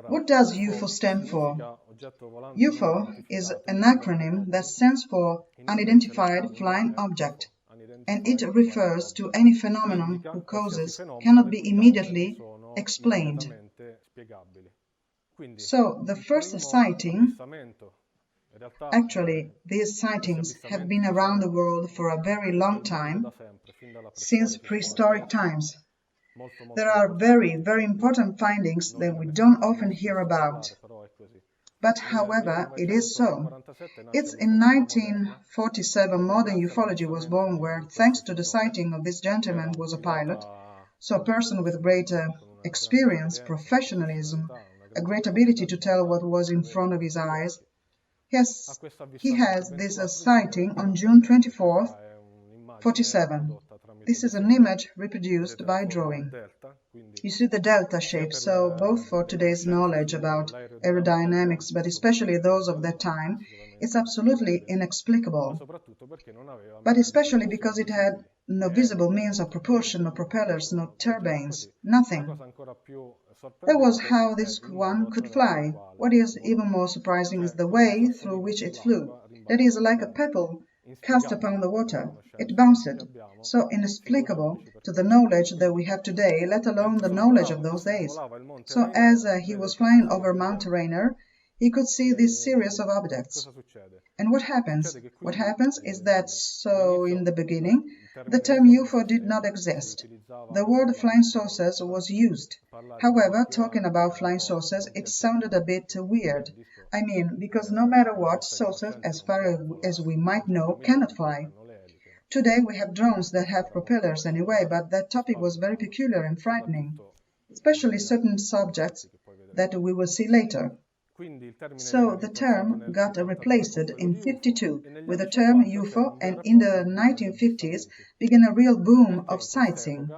What does UFO stand for? UFO is an acronym that stands for Unidentified Flying Object, and it refers to any phenomenon whose causes cannot be immediately explained. So, the first sighting, actually, these sightings have been around the world for a very long time, since prehistoric times. There are very, very important findings that we don't often hear about. But however, it is so. It's in 1947 modern ufology was born, where, thanks to the sighting of this gentleman who was a pilot, so a person with great experience, professionalism, a great ability to tell what was in front of his eyes, he has this sighting on June 24th, 47. This is an image reproduced by drawing. You see the delta shape, so both for today's knowledge about aerodynamics, but especially those of that time, it's absolutely inexplicable. But especially because it had no visible means of propulsion, no propellers, no turbines, nothing. That was how this one could fly. What is even more surprising is the way through which it flew. That is, like a pebble cast upon the water. It bounced, so inexplicable to the knowledge that we have today, let alone the knowledge of those days. So as he was flying over Mount Rainier, he could see this series of objects. And what happens? What happens is that, so in the beginning, the term UFO did not exist. The word flying saucers was used. However, talking about flying saucers, it sounded a bit weird. I mean, because no matter what, saucers, as far as we might know, cannot fly. Today we have drones that have propellers anyway, but that topic was very peculiar and frightening, especially certain subjects that we will see later. So the term got replaced in 1952 with the term UFO, and in the 1950s began a real boom of sightseeing.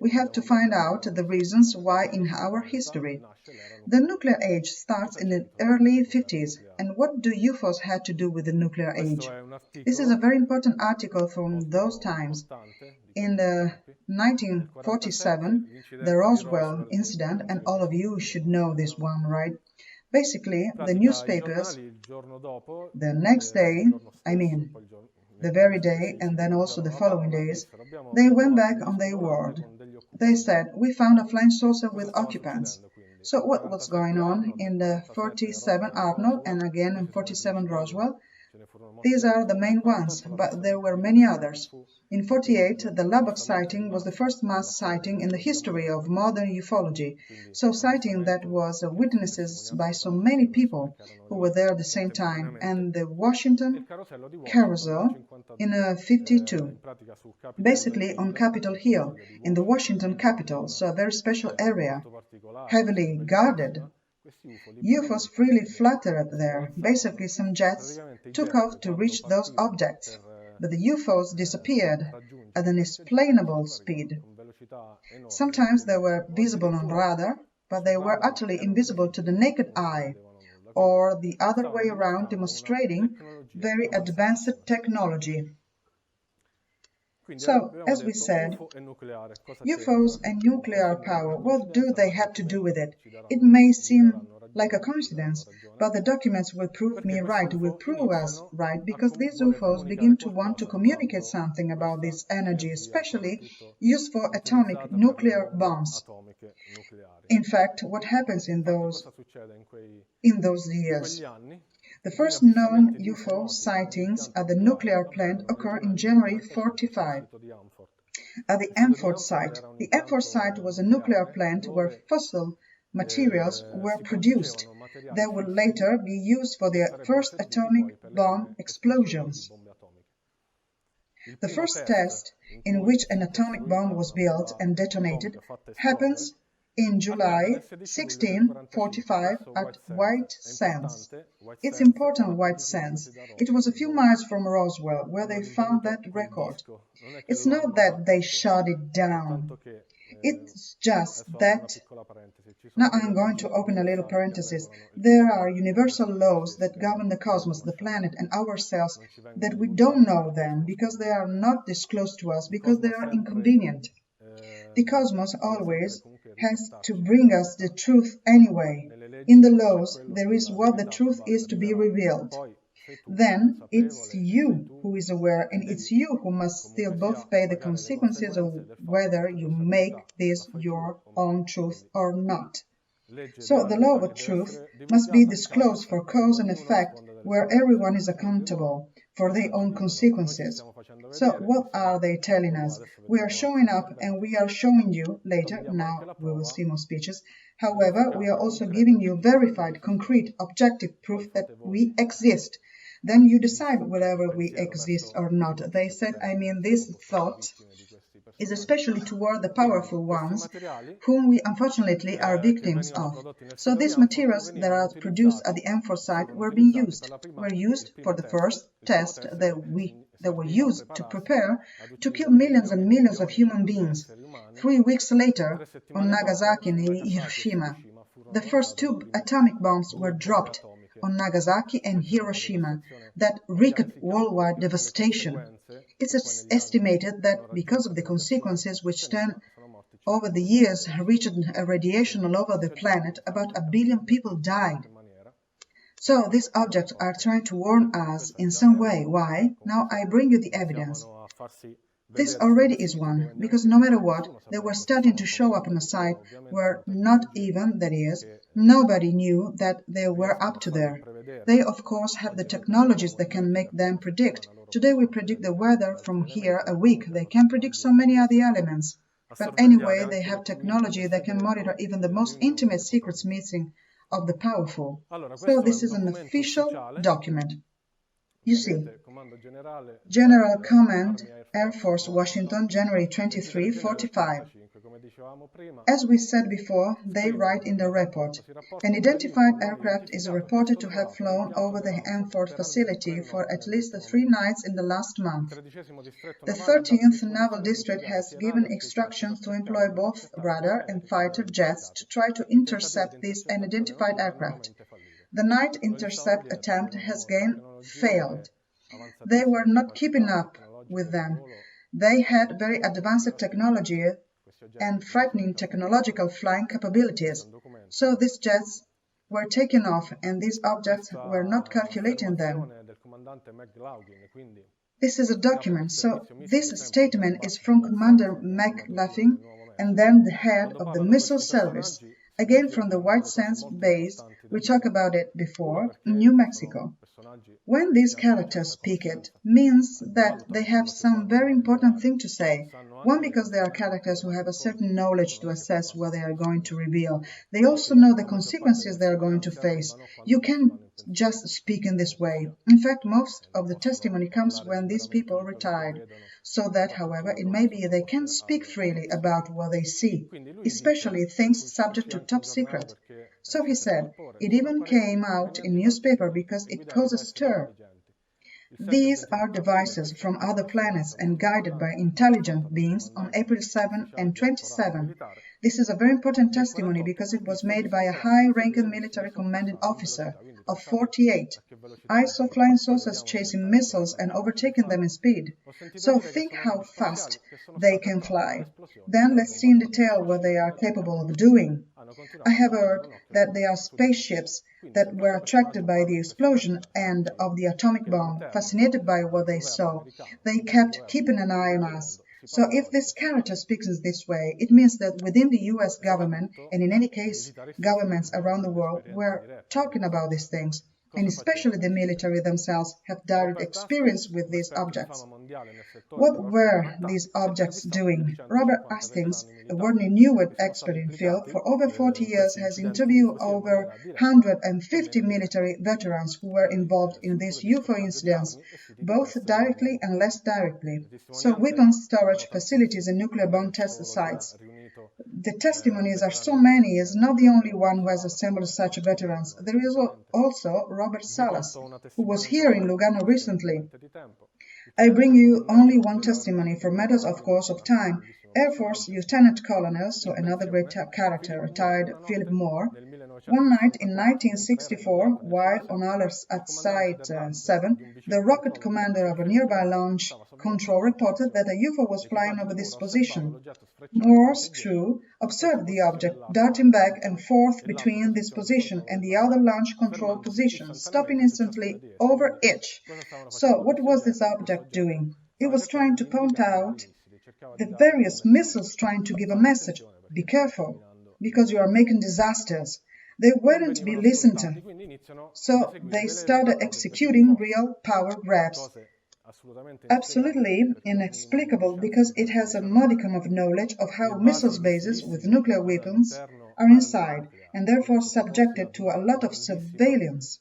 We have to find out the reasons why in our history. The nuclear age starts in the early 50s, and what do UFOs have to do with the nuclear age? This is a very important article from those times. In the 1947, the Roswell incident, and all of you should know this one, right? Basically, the newspapers, the next day, the very day, and then also the following days, they went back on their word. They said, we found a flying saucer with occupants. So what was going on in the 47 Arnold and again in 47 Roswell? These are the main ones, but there were many others. In 48, the Lubbock sighting was the first mass sighting in the history of modern ufology, so sighting that was witnessed by so many people who were there at the same time, and the Washington Carousel in 52, basically on Capitol Hill, in the Washington Capitol, so a very special area, heavily guarded. UFOs freely fluttered there. Basically, some jets took off to reach those objects, but the UFOs disappeared at an unexplainable speed. Sometimes they were visible on radar, but they were utterly invisible to the naked eye, or the other way around, demonstrating very advanced technology. So, as we said, UFOs and nuclear power, what do they have to do with it? It may seem like a coincidence, but the documents will prove me right, will prove us right, because these UFOs begin to want to communicate something about this energy, especially used for atomic nuclear bombs. In fact, what happens in those years? The first known UFO sightings at the nuclear plant occur in January 1945 at the Hanford site. The Hanford site was a nuclear plant where fossil materials were produced that would later be used for the first atomic bomb explosions. The first test in which an atomic bomb was built and detonated happens in July 1645 at White Sands. It's important, White Sands. It was a few miles from Roswell, where they found that record. It's not that they shot it down. It's just that... Now I'm going to open a little parenthesis. There are universal laws that govern the cosmos, the planet, and ourselves that we don't know them because they are not disclosed to us, because they are inconvenient. The cosmos always has to bring us the truth anyway. In the laws, there is what the truth is to be revealed. Then it's you who is aware, and it's you who must still both pay the consequences of whether you make this your own truth or not. So the law of truth must be disclosed for cause and effect, where everyone is accountable for their own consequences. So what are they telling us? We are showing up and we are showing you later, now we will see more speeches. However, we are also giving you verified, concrete, objective proof that we exist. Then you decide whether we exist or not. They said, this thought is especially toward the powerful ones, whom we unfortunately are victims of. So these materials that are produced at the M4 site were used for the first test that were used to prepare to kill millions and millions of human beings. 3 weeks later, on Nagasaki and Hiroshima, the first 2 atomic bombs were dropped on Nagasaki and Hiroshima that wreaked worldwide devastation. It's estimated that because of the consequences which then over the years reached a radiation all over the planet, about 1 billion people died. So these objects are trying to warn us in some way. Why? Now I bring you the evidence. This already is one, because no matter what, they were starting to show up on a site where not even, that is, nobody knew that they were up to there. They, of course, have the technologies that can make them predict. Today we predict the weather from here a week. They can predict so many other elements. But anyway, they have technology that can monitor even the most intimate secrets missing of the powerful. So this is an official document. You see, General Command, Air Force, Washington, January 23, 45. As we said before, they write in the report, an identified aircraft is reported to have flown over the M4 facility for at least 3 nights in the last month. The 13th Naval District has given instructions to employ both radar and fighter jets to try to intercept this unidentified aircraft. The night intercept attempt has again failed. They were not keeping up with them. They had very advanced technology and frightening technological flying capabilities. So these jets were taken off and these objects were not calculating them. This is a document, so this statement is from Commander McLaughlin and then the head of the missile service, again from the White Sands base, we talked about it before, in New Mexico. When these characters speak, it means that they have some very important thing to say. One, because they are characters who have a certain knowledge to assess what they are going to reveal. They also know the consequences they are going to face. You can't just speak in this way. In fact, most of the testimony comes when these people retired. So that, however, it may be they can speak freely about what they see, especially things subject to top secret. So he said, it even came out in newspaper because it caused a stir. These are devices from other planets and guided by intelligent beings on April 7 and 27. This is a very important testimony because it was made by a high-ranking military commanding officer of 48. I saw flying saucers chasing missiles and overtaking them in speed. So think how fast they can fly. Then let's see in detail what they are capable of doing. I have heard that they are spaceships that were attracted by the explosion and of the atomic bomb, fascinated by what they saw. They kept keeping an eye on us. So if this character speaks in this way, it means that within the US government, and in any case, governments around the world, we're talking about these things. And especially the military themselves have direct experience with these objects. What were these objects doing? Robert Hastings, a worldly Newark expert in field, for over 40 years has interviewed over 150 military veterans who were involved in these UFO incidents, both directly and less directly. So weapons storage facilities and nuclear bomb test sites. The testimonies are so many, is not the only one who has assembled such veterans. There is also Robert Salas, who was here in Lugano recently. I bring you only one testimony for matters of course of time. Air Force Lieutenant Colonel, so another great character, retired Philip Moore, One night in 1964, while on alert at Site 7, the rocket commander of a nearby launch control reported that a UFO was flying over this position. Morse, too, observed the object darting back and forth between this position and the other launch control position, stopping instantly over each. So, what was this object doing? It was trying to point out the various missiles, trying to give a message. Be careful, because you are making disasters. They weren't to be listened to, so they started executing real power grabs. Absolutely inexplicable, because it has a modicum of knowledge of how missiles bases with nuclear weapons are inside, and therefore subjected to a lot of surveillance,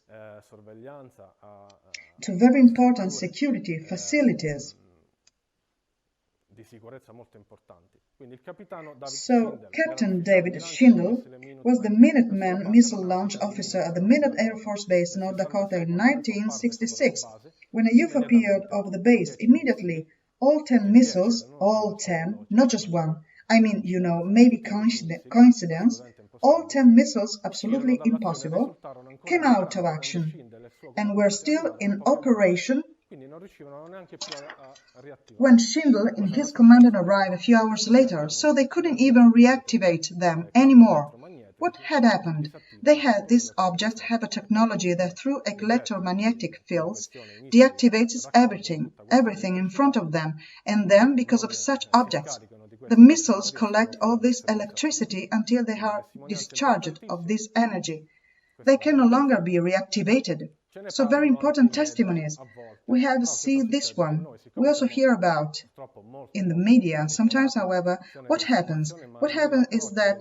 to very important security facilities. So, Captain David Schindel was the Minuteman missile launch officer at the Minute Air Force Base, North Dakota in 1966. When a UFO appeared over the base, immediately all 10 missiles, all 10, not just one, I mean, maybe coincidence, all 10 missiles, absolutely impossible, came out of action and were still in operation when Schindel and his commandant arrived a few hours later, so they couldn't even reactivate them anymore. What had happened? These objects have a technology that through electromagnetic fields deactivates everything in front of them, and then, because of such objects, the missiles collect all this electricity until they are discharged of this energy. They can no longer be reactivated. So very important testimonies. We have seen this one. We also hear about in the media. Sometimes, however, what happens? What happens is that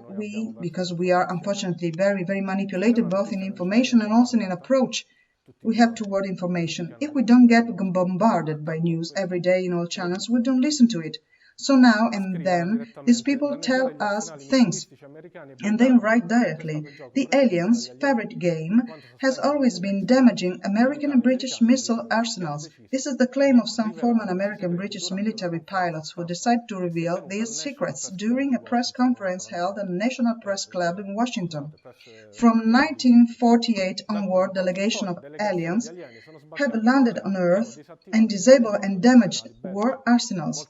because we are unfortunately very, very manipulated both in information and also in approach we have toward information. If we don't get bombarded by news every day in all channels, we don't listen to it. So now and then, these people tell us things, and they write directly. The aliens' favorite game has always been damaging American and British missile arsenals. This is the claim of some former American British military pilots who decided to reveal these secrets during a press conference held at the National Press Club in Washington. From 1948 onward, delegation of aliens have landed on Earth and disabled and damaged war arsenals.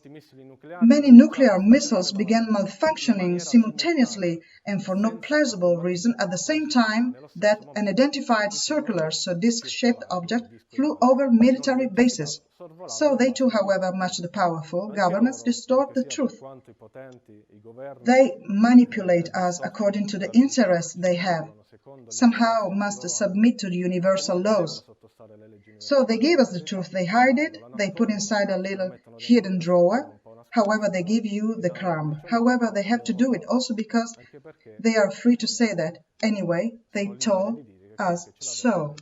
Many nuclear missiles began malfunctioning simultaneously and for no plausible reason at the same time that an identified circular, so disc-shaped object flew over military bases. So they too, however much the powerful governments distort the truth. They manipulate us according to the interests they have, somehow must submit to the universal laws. So they give us the truth, they hide it, they put inside a little hidden drawer. However, they give you the crumb. However, they have to do it also because they are free to say that. Anyway, they told us so.